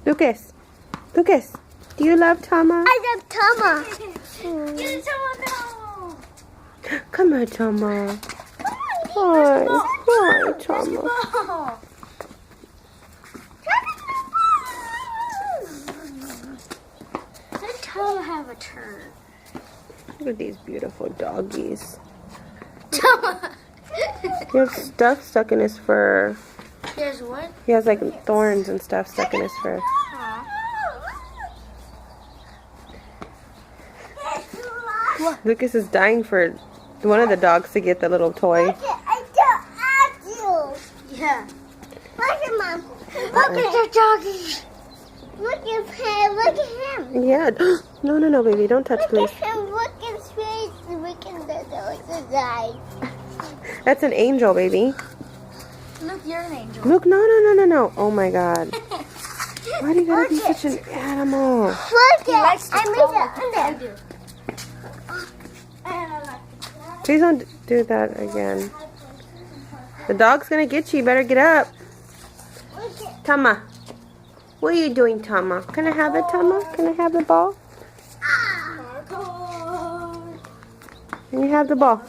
Lucas, Lucas, do you love Tama? I love Tama. Get Tama, no. Come here, Tama. Hi, Tama. Ball. Let Tama have a turn. Look at these beautiful doggies. Tama. He has stuff stuck in his fur. There's what? He has like thorns and stuff stuck in his fur. Lucas is dying for one of the dogs to get the little toy. Yeah. Look at Mom. Look at the doggy. Look at him. Look at him. Yeah. No, baby. Don't touch, Look please. at him. Look at his face. Look at the eyes. That's an angel, baby. Look, you're an angel. Look, no. Oh my God. Why do you gotta be such an animal? Look He at likes to I crawl made like it I under. do. And I like to crawl. Please don't do that again. The dog's gonna get you. You better get up. Look at Tama. What are you doing, Tama? Can I have it, Tama? Can I have the ball? Can you have the ball?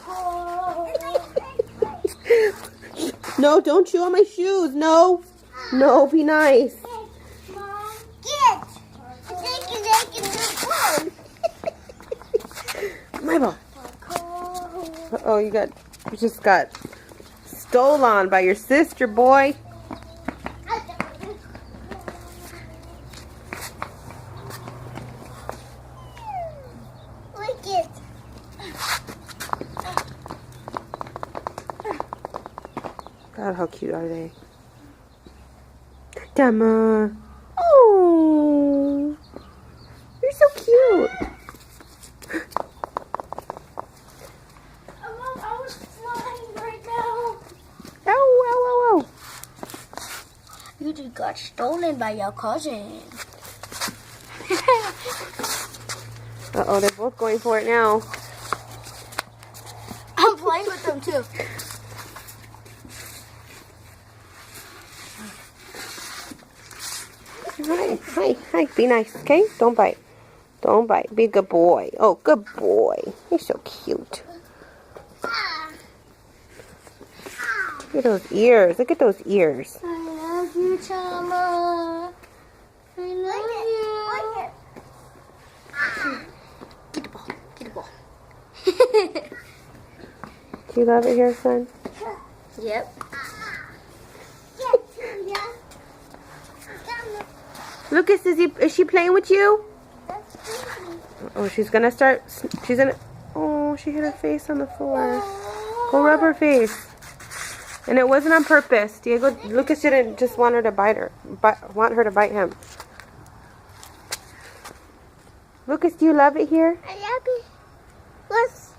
No, don't chew on my shoes. No. No, be nice. Get. Take it. My ball. Uh-oh, you just got stolen by your sister, boy. Look it. God, how cute are they? Tama. Oh, you're so cute. I was flying right now. Ow. You just got stolen by your cousin. Uh-oh, they're both going for it now. I'm playing with them too. Hi. Be nice, okay? Don't bite. Be a good boy. Oh, good boy. You're so cute. Look at those ears. I love you, Tama. I love you. Get the ball. Do you love it here, son? Yep. Lucas, is she playing with you? Oh, she hit her face on the floor. Go rub her face. And it wasn't on purpose. Lucas didn't just want her to bite him. Lucas, do you love it here? I love it. What's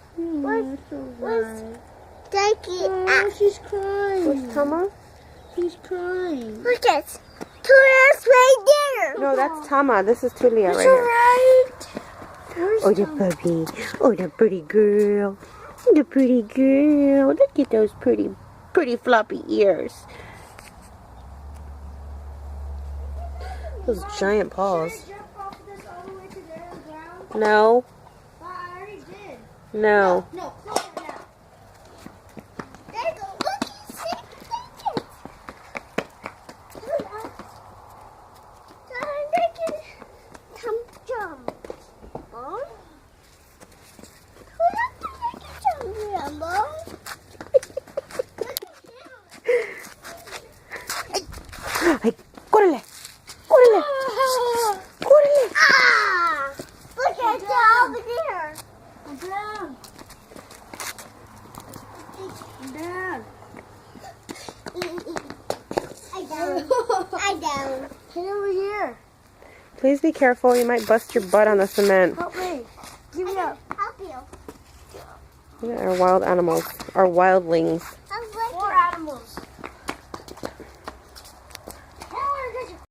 Jackie? Oh, she's crying. What's Tama? She's crying. Look at Tulia's right there. No, that's Tama. This is Tulia right It's here. alright. Oh, the puppy. Oh, the pretty girl. The pretty girl. Look at those pretty floppy ears. Those giant paws. No. No. No, close it now. There you go. Look, jump. Oh? Ay, córrele. Ah! Look at that over there. I'm down. I down. Get over here. Please be careful. You might bust your butt on the cement. Help me. Give me up. Help you. Look at our wild animals. Our wildlings. I'm More animals.